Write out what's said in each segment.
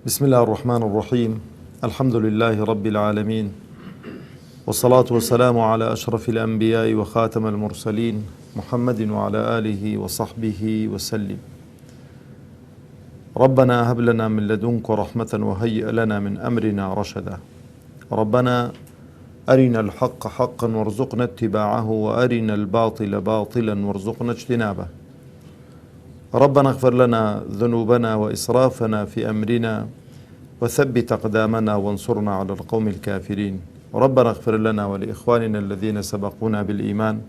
بسم الله الرحمن الرحيم. الحمد لله رب العالمين، والصلاة والسلام على أشرف الأنبياء وخاتم المرسلين محمد وعلى آله وصحبه وسلم. ربنا هب لنا من لدنك رحمة وهيئ لنا من أمرنا رشدا. ربنا أرنا الحق حقا وارزقنا اتباعه، وأرنا الباطل باطلا وارزقنا اجتنابه. ربنا اغفر لنا ذنوبنا وإسرافنا في أمرنا، وثبت أقدامنا وانصرنا على القوم الكافرين. ربنا اغفر لنا ولإخواننا الذين سبقونا بالإيمان،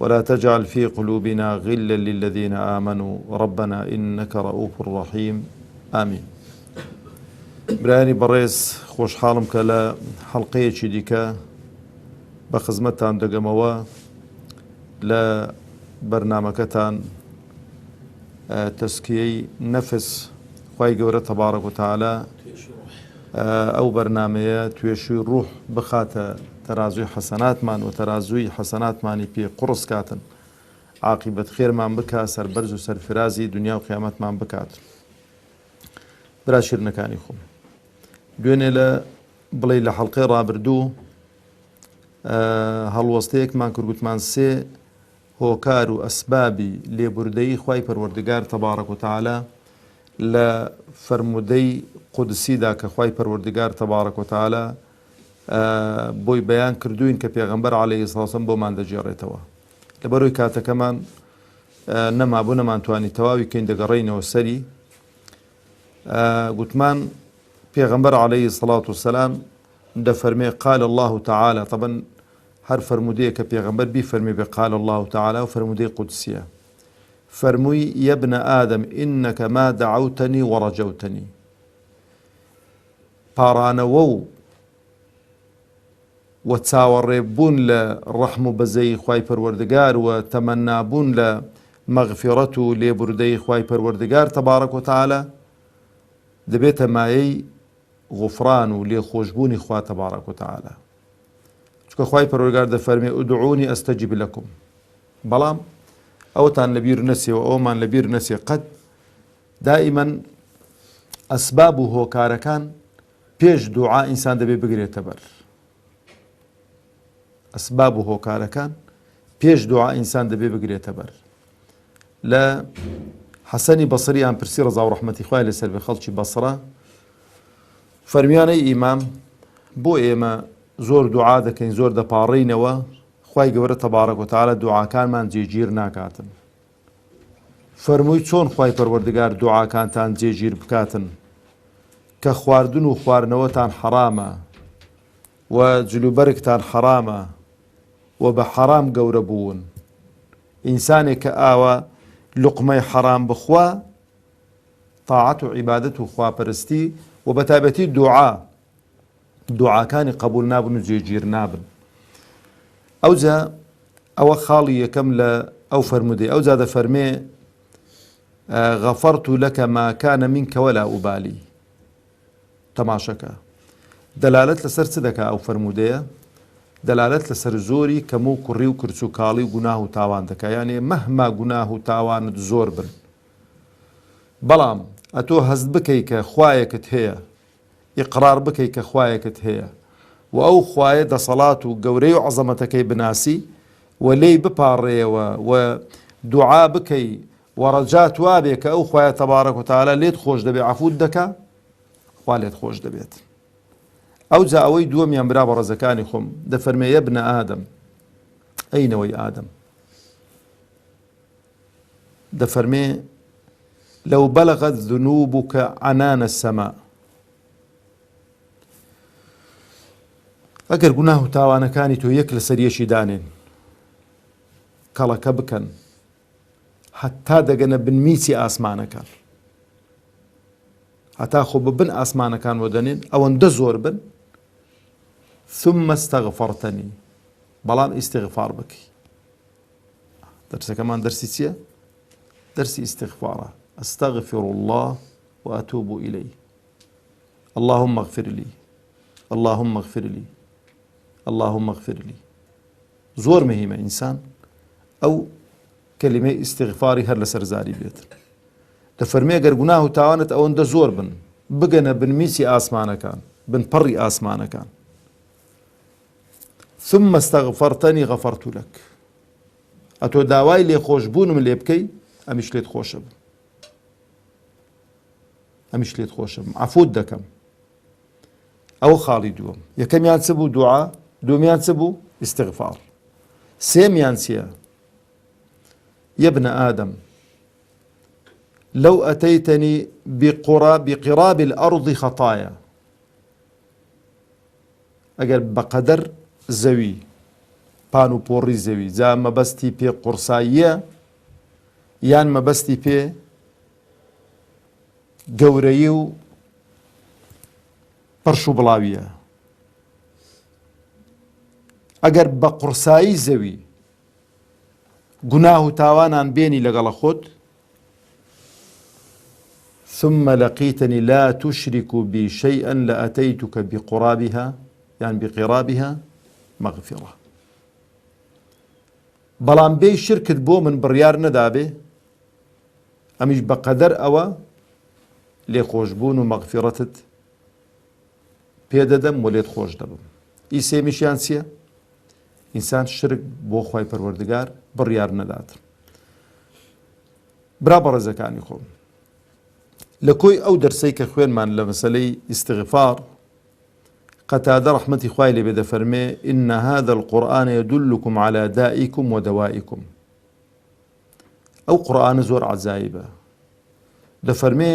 ولا تجعل في قلوبنا غلا للذين آمنوا ربنا إنك رؤوف رحيم. آمين. براني بريس خوش حالم كلا حلقية ديكا بخزمتان دقموا لا برنامجتان تزكية نفس خواهي قورة تبارك وتعالى أو برنامج تويشي الروح بخات ترازوي حسنات مان وترازوي حسنات ماني في قرص كاتن عاقبة خير مان بكا سر برز وسر فرازي دنيا وقيامات مان بكات براشير نكاني خوم دوين إلى بلي لحلقة رابردو هالوسطيك مان كرقوت مان سي هوكار أسبابي لبردي خواهي پروردگار تبارك وتعالى لا فرمودي قدسي دا كخواهي پروردگار تبارك وتعالى بوي بيان كردوين كبيغمبر عليه الصلاة والسلام بو مان دا جيريتوا لبروي كاتا كمان نما بونا مان تواني تواوي كين دا قرين وسري قلت مان بيغمبر عليه الصلاة والسلام دا فرمي قال الله تعالى. طبعا هر فرمودية كبيغمبر بي فرمي بقال الله تعالى وفرمودية قدسية. فرموي يا ابن آدم إنك ما دعوتني ورجوتني. بارانوو وتساوربون لرحم بزي خواي پروردگار وتمنابون لمغفرته لبردي خواي پروردگار تبارك وتعالى دبيت ماي غفران لخوشبوني خوا تبارك وتعالى. چکە خواهی پەروەردگار دەفەرمێ ادعوني استجب لكم. بەڵام ئەوتان لەبیر نەچێ و ئەومان لەبیر نەچێ قەت دائما ئەسباب و هۆکارەکان پێش دوعا ئینسان دەبێ بگرێتە بەر. ئەسباب و هۆکارەکان پێش دوعا ئینسان دەبێ بگرێتە بەر. لە حەسەنی بەسرییان پرسی ڕەزا و ڕەحمەتی خوای لەسەر بێ خەڵکی بەسڕە فەرمیانەی ئیمام بۆ ئێمە زۆر دوعا دەکەین زۆر دەپاڕینەوە خوای گەورە تەبارەک وتعالە دوعاکانمان جێگیر ناکاتن. فەرمووی چۆن خوای پەروەردگار دوعاکانتان جێگیر بکاتن کە خواردن و خواردنەوەتان حرامە و جلوبەرگتان حرامە و بە حرام گەورە بوون. ئینسانێک کە ئاوە لوقمەی حرام بخوا طاعەت و عیبادەت و خواپەرستی و بەتایبەتی دوعاکانی قبول نابن و جێگیر نابن. ئەوجا ئەوە خاڵی یەکەم لە ئەو فەرمودەی. ئەوجا دەفەرمێ غەفەرت لەکە ما کانە منکە وەلا ئوبالی. تەماشەکە دەلالەت لەسەر چ دەکا ئەو فەرمودەیە؟ دەلالەت لەسەر زۆری کەم و کوڕی و کرچ و کاڵی و گوناه و تاوان دەکا. یانێ مەهما گوناه و تاوانت زۆر بن بەڵام ئەتۆ هەست بکەی کە خوایەکت هەیە، ئیقرار بکەی کە خوایەکت هەیە و ئەو خوایە دەسەڵات و گەورەی و عەزەمەتەکەی بناسی و لێی بپاڕێەوە و دوعا بکەی و ڕەجات وابێ کە ئەو خوایە تەبارەک وتعالە لێت خۆش دەبێ عەفوت دەکا، خوا لێت خۆش دەبێت. ئەوجا ئەوەی دووەمیان برا بە ڕێزەکانی خۆم دەفەرمێ یە ابنە ئادەم. ئەینەوەی ئادەم دەفەرمێ لەو بەلەغەت ذنوبك عنان السەما. ئەگەر گوناه و تاوانەکانی تۆ یەک لەسەر یەشی دانێن کەڵەکە بکەن حتا دەگەنە بنمیچی ئاسمانەکان، هەتا خۆ بە بن ئاسمانەکان وە دەنێن ئەوەندە زۆر بن ثم استغفرتني بەڵام ئیستیغفار بکەی. دەرسەکەمان دەرسی چییە؟ دەرسی ئیستیغفارە. ئەستەغفر الله وأتوب إليه. اللهم اغفر لي اللهم اغفر لي اللهم اغفر لي. زۆر مهمە ئینسان ئەو کەلیمەی ئیستیغفاری هەر لەسەر زاری بێت. دەفەرمێ ئەگەر گوناه و تاوانت ئەوەندە زۆر بن بگەنە بنمیسی ئاسمانەکان بنپەڕی ئاسمانەکان ثم استغفرتني غفرت لك ئەتۆ داوای لێخۆشبوونم لێ بکەی ئەمیش لێت خۆشە بم ئەمیش لێت خۆشە بم عەفوت دەکەم ئەوە خاڵی دووەم یەکەمیان چ بوو دوعا دووەمیان چ بوو استغفار سێمیان چییە يا ابن آدم لو أتيتني بقراب الأرض خطايا أجر بقدر زوي بانو بوري زوي زا ما بستي بي قرصاية يان ما بستي بي قوريو برشو بلاوية أجر بقرصاي زوي گوناه و تاوانان بيني لقل خود ثم لقيتني لا تشرك بي شيئا لأتيتك بقرابها يعني بقرابها مغفرة بلان بي شركة بو من بريار ندابي أمش بقدر أوا لخوشبون ومغفرة بيددم وليد خوش دبم إيسي مشيان سيا إنسان شرك بو خواهي پروردگار بڕیار نەدات برا بەڕێزەکانی خۆم لە کۆی ئەو دەرسەی کە خوێنمان لە مەسەلەی ئیستیغفار قەتادە ڕەحمەتی خوای لێ بێ دەفەرمێ إن هذا القرآن يدلكم على دائكم ودوائكم ئەو قورئانە زۆر عەجایبە دەفەرمێ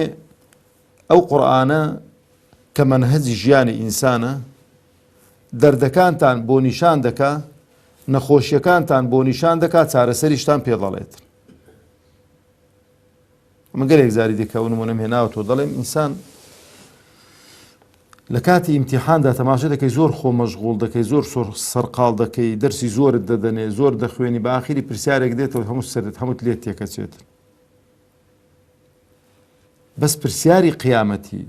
ئەو قورئانە کە مەنهەجی ژیانی ئینسانە دەردەکانتان بۆ نیشان دەکا نەخۆشیەکانتان بۆ نیشان دەکات چارەسەریشتان پێ دەڵێت من گەلێک زاری دیکە نمونەم هێناوەتەوە دەڵێم ئینسان لە کاتی ئیمتیحاندا تەماشا دەکەی زۆر خۆ مەشغوڵ دەکەی زۆر سەرقاڵ دەکەی دەرسی زۆرت دەدەنێ زۆر دەخوێنی بە ئاخری پرسیارێک دێتەوە هەموو سەرت هەمووت لێت تێکەچێت بەس پرسیاری قیامەتی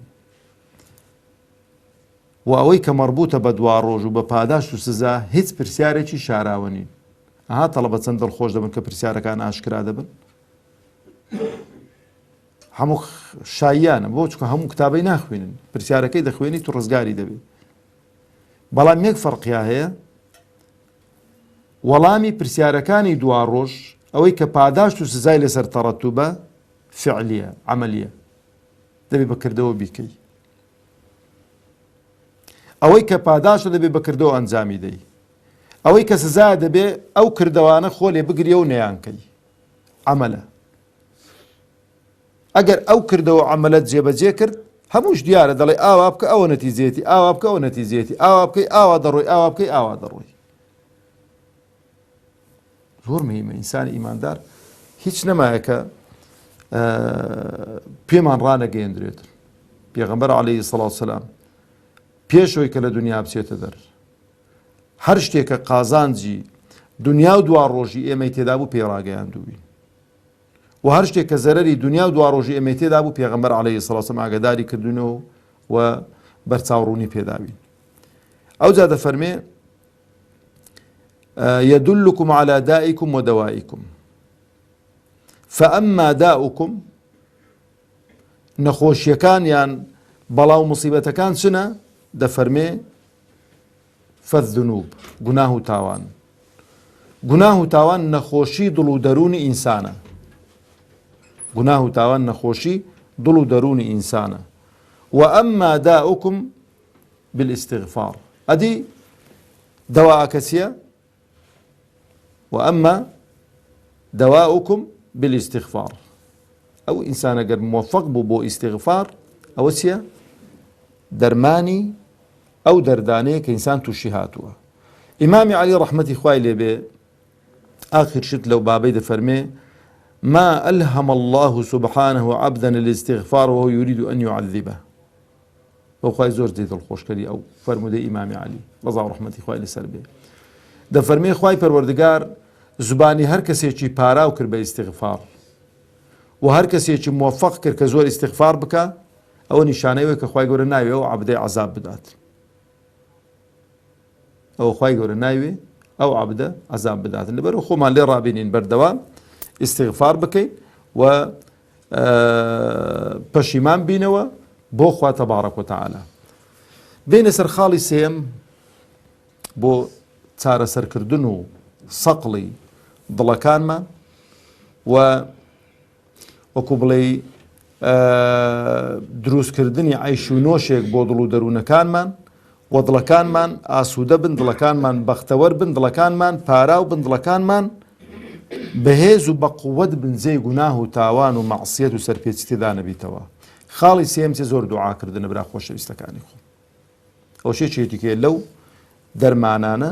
و ئەوەی کە مەربوتە بە دوا ڕۆژ و بە پاداش و سزا هیچ پرسیارێکی شاراوە نین ئەها تەڵەبە چەند دڵخۆش دەبن کە پرسیارەکان ئاشکرا دەبن هەموو شایانە بۆ چکە هەموو کتابەی ناخوێنن پرسیارەکەی دەخوێنی تو ڕزگاری دەبێت بەڵام یەک فەرقیا هەیە وەڵامی پرسیارەکانی دوا ڕۆژ ئەوەی کە پاداش و سزای لەسەر تەڕەتوبە فعلیە عەمەلیە دەبێت بەکردەوە بیکەی ئەوەی کە پاداشە دەبێت بەکردەوە ئەنجامی دەی ئەوەی کە سزا دەبێت ئەو کردەوانە خۆ لێ بگریە و نەیانکەی عەمەلە ئەگەر ئەو کردەوە عەمەلەت جێبەجێ کرد هەمووش دیارە دەڵێ ئاوا بکە ئەوە نەتیجێتی ئاوا بکە ئەوە نەتیجێتی ئاوا بکەی ئاوا دەڕۆی ئاوا بکەی ئاوا دەڕۆی زۆر مهمە ئینسانی ئیماندار هیچ نەمایە کە پێمان ڕانەگەیەندرێت پێغەمبەر عەلەیهی سەڵات وسەلام پێشەوەی کە لە دنیا بچێتە دەر هەر شتێکە قازانجی دنیا و دوا ڕۆژی ئێمەی تێدا بوو پێڕاگەیاندووی و هەر شتێک کە زەرەری دنیا و دوا ڕۆژی ئێمەی تێدا بوو پێغەمبەر عەلەیهی سەڵات وسەلام ئاگاداری کردوونەوە و بەرچاوڕوونی پێداوین ئەوجا دەفەرمێ يدلكم على دائكم ودوائكم فأما داؤكم نەخۆشیەکان یان بەڵاو موسیبەتەکان چنە دەفەرمێ فالذنوب گوناه و تاوان گوناه و تاوان نەخۆشی دڵ و دەرونی ئینسانە گوناه و تاوان نەخۆشی دڵ و دەرونی ئینسانە وأما داؤكم بالاستغفار ئەدی دەواکە چییە وأما دواؤكم بالاستغفار ئەو ئینسانە گەر موفق بوو بۆ ئیستیغفار ئەوە چییە دەرمانی ئەو دەردانەیە کە ئینسان تووشی هاتووە ئیمامی عەلی ڕەحمەتی خوای لێ بێ ئاخر شت لەو بابەی دەفەرمێ ما ألهم الله سبحانه عبدا الاستغفار وهو يريد أن يعذبه وخوای زۆر دێ دڵخۆشکەری ئەو فەرمودەی ئیمامی عەلی ڕەزا و ڕەحمەتی خوای لەسەر بێ دەفەرمێ خوای پەروەردگار زبانی هەر کەسێکی پاراو کرد بە ئیستیغفار و هەر کەسێکی موفق کرد کە زۆر ئیستیغفار بکە ئەوە نیشانەیەوە کە خوای گەورە ناوێ ئەو عەبدەی عەزاب بدات ئەوە خوای گەورە ناوێ ئەو عەبدە عەزاب بدات لەبەرەوە خۆمان لێ ڕابینین بەردەوام ئیستیغفار بکەین و پەشیمان بینەوە بۆ خوا تەبارەک و تەعالە. بینە سەر خاڵی سێم بۆ چارەسەرکردن و سەقڵی دڵەکانمان و وەکو بڵێ دروستکردنی عیش و نۆشێک بۆ دڵ و دەروونەکانمان و دڵەکانمان ئاسوودە بن، دڵەکانمان بەختەوەر بن، دڵەکانمان پاراو بن، دڵەکانمان بەهێز و بە قووەت بن جێی گوناه و تاوان و مەعسیەت و سەرپێچی تێدا نەبیتەوە. خاڵی سێم چێ زۆر دوعاکردنە برا خۆشەویستەکانی خۆ. ئەو شێچێتیکێ لەو دەرمانانە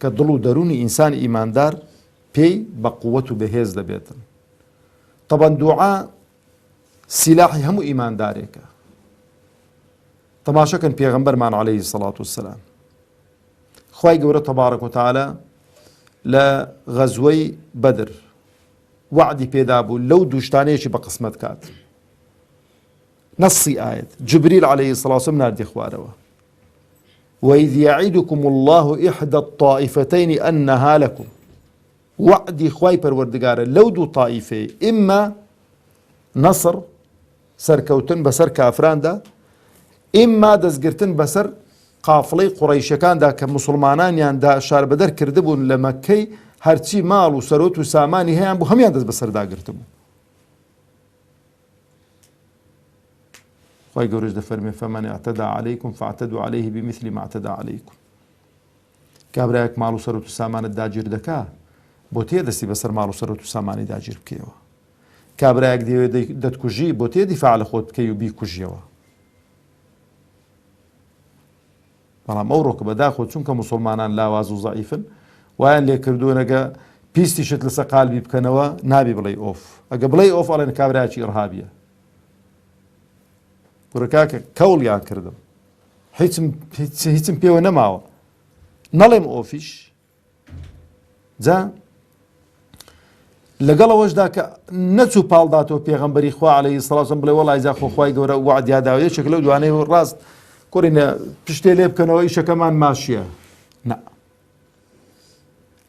کە دڵ و دەرونی ئینسانی ئیماندار پێی بە قووەت و بەهێز دەبێتن. طبعا دوعا سلاحی هەموو ئیماندارێکە. تەماشەکەن پێغەمبەرمان عەلەیهی سەڵات وسەلام خوای گەورە تەبارەک و تەعالە لە غەزوەی بەدر وعدی پێدا بوو لەو دووشتانەیەکی بە قسمەت کات. نەسی ئایەت جبریل عەلەیهی سەڵات وسەلام ناردی خوارەوە وإذ يعدكم الله إحدى الطائفتين أنها لكم. وعدی خوای پەروەردگارە لەو دوو طائفەی ئیمما نەسر سەرکەوتن بەسەر کافراندا، ئیمما دەستگرتن بەسەر قافڵەی قوڕەیشەکاندا کە موسڵمانانیاندا شاربەدەر کردبوون لە مەککەی هەرچی ماڵ و سەرۆت و سامانی هەیان بوو هەمیان دەست بەسەرداگرتبوو. خوای گەورەش دەفەرمێ فەمەن اعتدى عليكم فاعتدوا عليه بمثل ما اعتدى عليكم. کابرایەک ماڵ و سەرۆت و سامانت داگیر دەکا بۆ تێ دەستی بەسەر ماڵ و سەرۆت و سامانی داگیر بکەیەوە. کابرایەک دەوێت دەتکوژی بۆ تێ دیفاع لە خۆت بکەی و بیکوژیەوە. بەڵام ئەو ڕۆکە بەداخۆ چونکە موسڵمانان لاواز و زەعیفن وایان لێ کردوونەگە پیستیشت لەسەر قالبی بکەنەوە نابی بڵێ ئۆف. ئەگە بڵێ ئۆف ئەڵێن کابرایەکی ئیرهابیە. کوڕەکاکە کەوڵیان کردم هیچم پێوە نەماوە نەڵێم ئۆفیش. جا لەگەڵەوەشدا کە نەچوو پاڵداتەوە پێغەمبەری خوا عەلەیهی سەڵات وسەلام بڵێ وەڵای جا خۆ خوای گەورە وعدیا داوە یەکێک لەو دوانەی ڕاست کوڕینە پشتێ لێ بکەنەوە ئیشەکەمان ماشیە. نا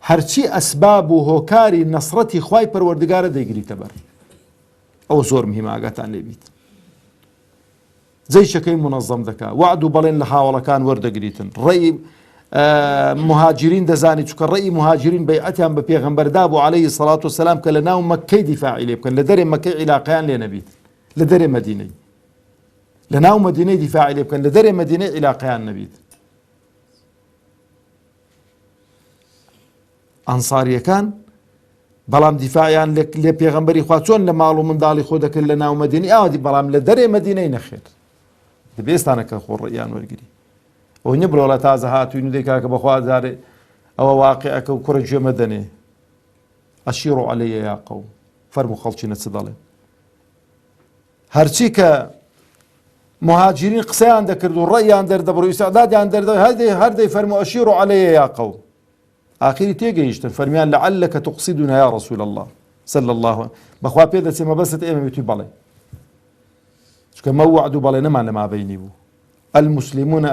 هەرچی ئەسباب و هۆکاری نەسڕەتی خوای پەروەردگارە دەیگریتە بەر. ئەو زۆر مهمە ئاگاتان لێ بیت. جەیشەکەی منەظەم دەکا وعد و بەڵێن لە هاوڵەکان وەردەگریتن. ڕێی مهاجرین دەزانی چونکە ڕێی مهاجرین بەیعەتیان بە پێغەمبەردا بوو عەلەیهی سەڵات وسەلام کە لە ناو مەککەی دیفاعی لێ بکەن، لە دەرێ مەککەی عیلاقەیان لێ نەبیت، لە دەرێ مەدینەی، لە ناو مەدینەی دیفاعی لێ بکەن، لە دەرێ مەدینەی عیلاقەیان نەبیت. ئەنساریەکان بەڵام دیفاعیان لێ پێغەمبەری خوا چۆن لە ماڵ و منداڵی خۆ دەکرد لە ناو مەدینەی ئاوادی بەڵام لە دەرێ مەدینەی نەخێت. دەبێستانەکە خۆ ڕێیان وەرگری. ئەو نیە بڵۆ لە تازە هاتووین و دەیکاکە بەخوا جارێ ئەوە واقعەکە و کوڕە گوێمە دەنێ ئەشیڕ عەلەیە یا قەوم فەرموو خەڵکینە چ دەڵێن. هەرچی کە مهاجرین قسەیان دەکرد و ڕێیان دەردەبڕ و ئیستیعدادیان دەردەبڕ هەردەی فەرموو ئەشیڕ عەلەیە یا قەوم. ئاخری تێگەیشتن فەرمیان لەعەلەکە توقسیدونا یا ڕەسوول الله صلی الله بەخوا پێ دەچێ مەبەست ئێمە وتی بەڵێ چونکە مە وعد و بەڵێ نەمان لە مابەینی بوو. المسلمون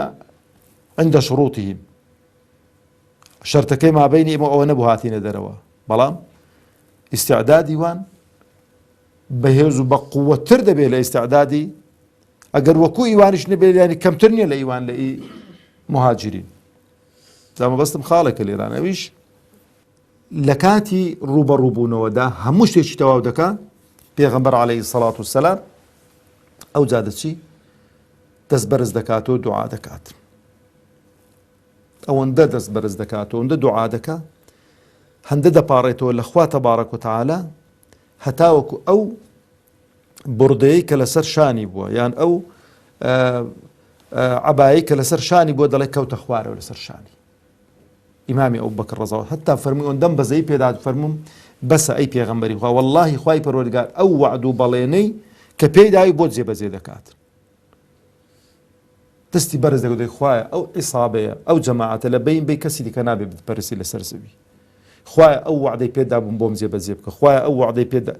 عند شروطهم شرطەکەی مابەینی ئێمە ئەوە نەبوو هاتینە دەرەوە بەڵام ئیستیعدادی وان بەهێز و بە قووەتر دەبێت لە ئیستیعدادی ئەگەر وەکوو ئیوانیش نەبێت ینی کەمتر نییە لە ئیوان لە مهاجرین. زەمە بەستم خاڵێکە لێران ئەویش لە کاتی ڕوبەڕووبوونەوەدا هەموو شتێکی تەواو دەکا پێغەمبەر عەلەیهی سەڵات وسەلام ئەو جا دەچی دەست بەرز دەکاتەوە دوعا دەکات. ئەوەندە دەست بەرز دەکاتەوە ئەوەندە دوعا دەکا هەندە دەپاڕێتەوە لە خوا تەبارەک و تەعالە هەتاوەکو ئەو بوردەیەی کە لەسەر شانی بووە یان ئەو عەبایەی کە لەسەر شانی بووە دەڵێ کەوتە خوارەوە لەسەر شانی. ئیمامی ئەبوبەکر ڕەزاوە هەتا فەرمووی ئەوەندەم بەزەی پێدا فەرمووم بەسە ئەی پێغەمبەری خوا وەڵڵاهی خوای پەروەردگار ئەو وعد و بەڵێنەی کە پێی داوی بۆ جێبەجێ دەکات. دەستی بەرز دەگوت خوایە ئەو عیسابەیە ئەو جەماعەتە لە بین بێ کەسی دیکە نابێ بپەرسی لەسەر زەوی. خوایە ئەو وعدەی پێدا بووم بۆم جێبەجێ بکە. خوایە ئەو وعدەی پێدا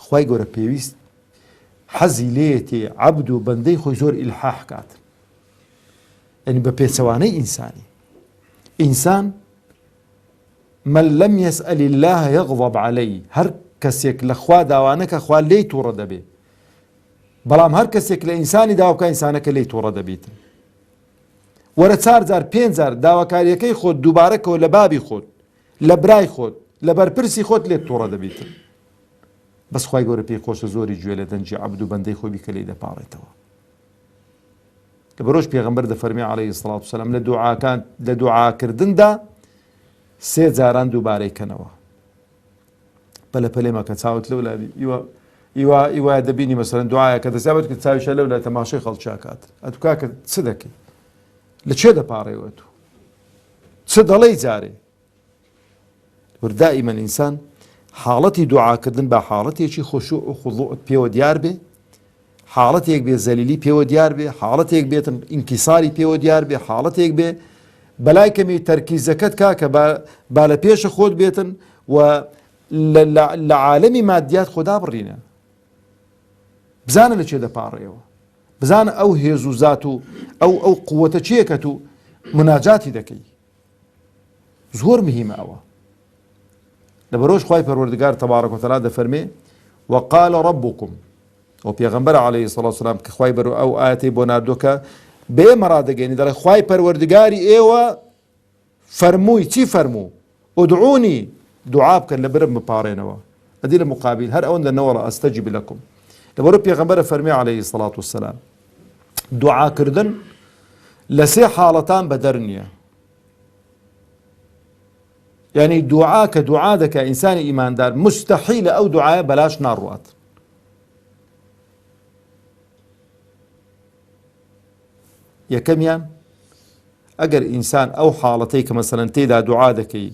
خوای گەورە پێویست حەزی لێتێ عەبد و بەندەی خۆی زۆر ئیلحاح کات. یعنی بە پێچەوانەی ئینسانی ئینسان من لم يسأل الله يغضب عليه هەر کەسێک لە خوا داوانەکە خوا لێی تووڕە دەبێ بەڵام هەر کەسێک لە ئینسانی داواکە ئینسانەکە لی تووڕە دەبیتن. وەرە 4 جار 5 جار داواکاریەکەی خۆت دووبارەکەەوە لە بابی خۆت، لە برای خۆت، لە بەرپرسی خۆت لێت تووڕە دەبیتن. بەس خوای گەورە پێی خۆشە زۆری گوێ لە دەنجی عەبد و بەندەی خۆی بیکە لی دەپاڕێتەوە. لە بەرۆژ پێغەمبەر دەفەرمێ عەلەیهی سەڵات وسەلام لە دوعاکردندا 3 جاران دووبارەی کەنەوە. پەلە پەلێ مەکە چاوت لەولابی ئیوایە دەبینی مەسەڵەن دوعایە کە دەسابێت کە چاویشە لەولای تەماشای خەڵکیا کات ئەتو کاکە چ دەکەی؟ لە چێ دەپاڕێەوە تو؟ چ دەڵێی جارێ؟ دائیمەن ئینسان حاڵەتی دوعاکردن بە حاڵەتێکی خۆشوع و خوضوعت پێوە دیار بێ، حاڵەتێک بێ زەلیلی پێوە دیار بێ، حاڵەتێک بێتن ئینکیساری پێوە دیار بێ، حاڵەتێک بێ بەلای کەمی تەرکیزەکەت کاکە با لە پێشە خۆت بێتن و لە عالەمی مادیات خۆدا بڕینە. بزانە لە چێ دەپاڕێەوە، بزانە ئەو هێز و زات و ئەو قووەتە چیەکەت و مناجاتی دەکەی. زۆر مهمە ئەوە. لە بەرۆژ خوای پەروەردگار تەبارەک و تەعالا دەفەرمێ وقال ربكم و پێغەمبەر عەلەیهی سەڵات وسەلام کە خوای بەرۆ ئەو ئاەتەی بۆ ناردووە بێ مەڕادەگەێنی دەڵێ خوای پەروەردگاری ئێوە فەرمووی چی فەرموو؟ ئودعونی دوعا بکەن لە برم بپاڕێنەوە. ئەدی لە مقابل هەر ئەوەندە نەوەڵە ئەستەجیب لەکم. لە بەرۆ پێغەمبەرە فەرمێ عەلەیهی سەڵات وسەلام دوعاکردن لە 3 حاڵەتان بەدەر نییە. یعنی دوعا کە دوعا دەکە ئینسانی ئیماندار مستەحیلە ئەو دوعایە بەلاش ناڕوات. یەکەمیان ئەگەر ئینسان ئەو حاڵەتەی کە مەسەڵەن تێدا دوعا دەکەی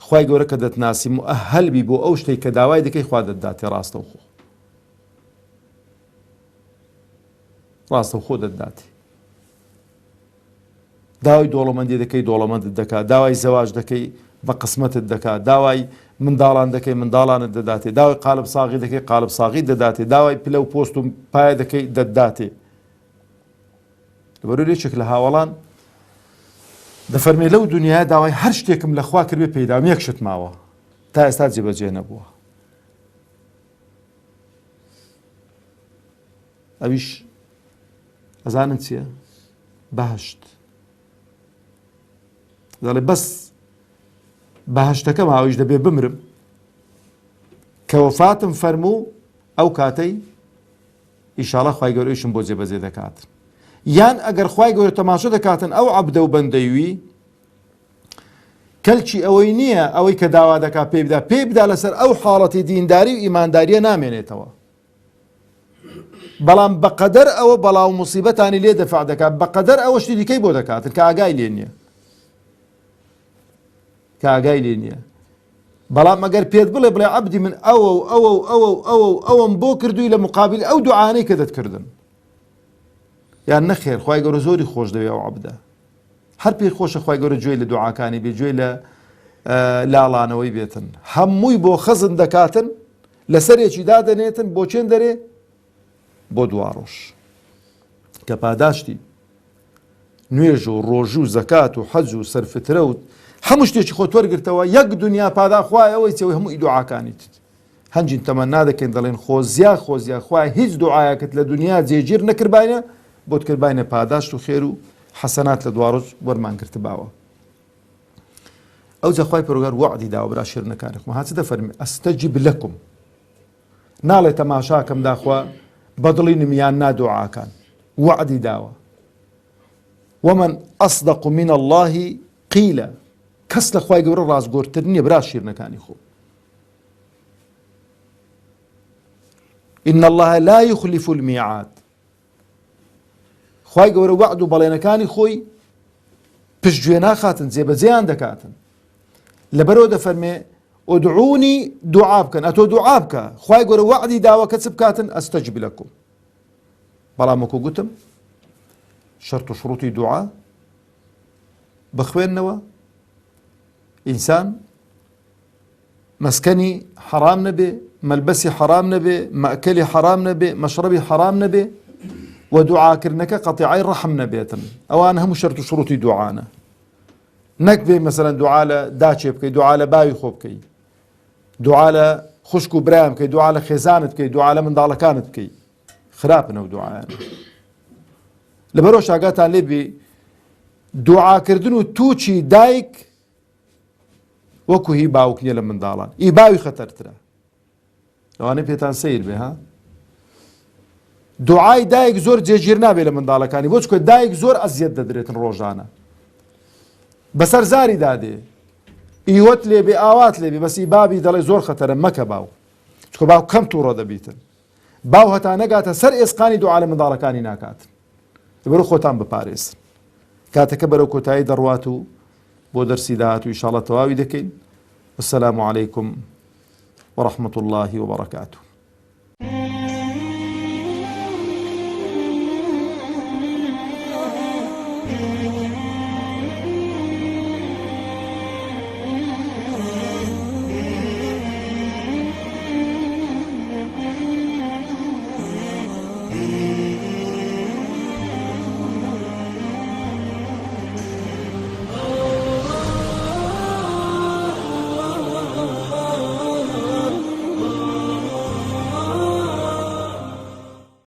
خوای گەورە کە دەتناسی مؤهەل بی بۆ ئەو شتەی کە داوای دەکەی خوا دەتداتێ ڕاستەوخۆ دەتداتێ. داوای دۆڵەمەندی دەکەی دۆڵەمەندت دەکات، داوای زەواج دەکەی بە قسمەتت دەکات، داوای منداڵان دەکەی منداڵانت دەداتێ، داوای قالب ساغی دەکەی قالب ساغی دەداتێ، داوای پلە و پۆست و پایە دەکەی دەداتێ. لەبەرەوەی لێچێک لە هاوڵان دەفەرمێ لەو دنیاە داوای هەر شتێکم لە خوا کردوێ پەیدام یەک شت ماوە تا ئێستا جێبەجێ نەبووە. ئەویش ئەزانن چییە؟ بەهەشت. دەڵێ بەس بەهەشتەکەم هاویش دەبێ بمرم کە وەفاتم فەرموو ئەو کاتەی ئیشاڵە خوای گەورەیشم بۆ جێبەجێ دەکات. یان ئەگەر خوای گەورە تەماشا دەکاتن ئەو عەبدە و بەندەیوی کەلکی ئەوەی نییە ئەوەی کە داوا دەکات پێی بدا لەسەر ئەو حاڵەتی دینداری و ئیمانداریە نامێنێتەوە. بەڵام بەقەدەر ئەوە بەڵاو موسیبەتانی لێ دەفع دەکات بەقەدەر ئەوە شتی دیکەی بۆ دەکاتن کە ئاگای لێ نییە. بەڵام ئەگەر پێت بڵێ عەبدی من ئەوەم بۆ کردووی لە مقابل ئەو دوعانەی کە دەتکردن یان نەخێر خوای گەورە زۆری خۆش دەوێ ئەو عەبدە. هەر پێی خۆشە خوای گەورە گوێی لە دوعاکانی بێ، گوێی لە لاڵانەوەی بێتن، هەمووی بۆ خەزن دەکاتن، لەسەرێکی دادەنێتن بۆ چێن دەرێ بۆ 2 ڕۆژ کە پاداشتی نوێژ و ڕۆژ و زەکات و حەج و سەرفترە و هەموو شتێکی خۆت وەرگرتەوە یەک دنیا پادا خوای ئەوەی چێوەی هەمووی دوعاکانیت. هەنجین تەمەنا دەکەین دەڵێن خۆزیا خوای هیچ دوعایەکەت لە دنیا جێگیر نەکردباینە بۆت کردباینە پاداشت و خێر و حەسەنات لە 2 ڕۆژ وەرمان گرتباوە. ئەو جا خوای پەروەردگار وعدی داوە برا شیرنەکانێکم هات دەفەرمێ ئەستەجیب لەکم ناڵێ تەماشاکەم داخوا بەدڵی نمیان نادوعاکان وعدی داوە. ومن ئەصدق من الله قیلە کەس لە خوای گەورە ڕازگۆرتر نییە برا شیرنەکانی خۆ. إن الله لا يخلف الميعاد. خوای گەورە وعد و بەڵێنەکانی خۆی پشتگوێ ناخاتن جێبەجێیان دەکاتن. لەبەرەوە دەفەرمێ ئودعونی دوعا بکەن ئەتۆ دوعا بکە خوای گەورە وعدی داوە کە چ بکاتن ئەستەجب لەکم. بەڵام وەکو گوتم شەرت و شروعی دوعا بخوێننەوە ئینسان مەسکەنی حرام نەبێ، مەلبەسی حرام نەبێ، مەئکەلی حرام نەبێ، مەشرەبی حرام نەبێ و دوعاکردنەکە قەتیعەی ڕەحم نەبێتن. ئەوان هەموو شەرت و شروعی دوعانە. نەک بێ مەسەلەن دوعا لە داچێ بکەی، دوعا لە باوی خۆ بکەی، دوعا لە خوشک و برایان بکەی، دوعا لە خێزانت بکەی، دوعا لە منداڵەکانت بکەی. خراپن ئەو دوعایانە. لەبەرەوە ئاگاتان لێبێ دوعاکردن و تووچی دایک وەکو هی باوک نییە لە منداڵان، ئی باوی خەتەرترە. ئەوانەی پێتان سەیر بێ ها. دوعای دایک زۆر جێگیر نابێت لە منداڵەکانی، بۆ چکە دایک زۆر ئەزیەت دەدرێتن ڕۆژانە، بەسەر زاری دادێ، ئیوەت لێبێ ئاوات لێبێ، بەسی بابی دەڵێ زۆر خەتەرە مەکە باو، چکە باو کەم تووڕە دەبیتن. باو هەتا نەگاتە سەر ئێسقانی دوعا لە منداڵەکانی ناکاتن. لەبەرەوە خۆتان بپارێزن. کاتەکە بەرەو کۆتایی دەڕوات و بۆ دەرسی داهات و ئینشاڵڵا تەواوی دەکەین. والسلام عليكم ورحمة الله وبركاته.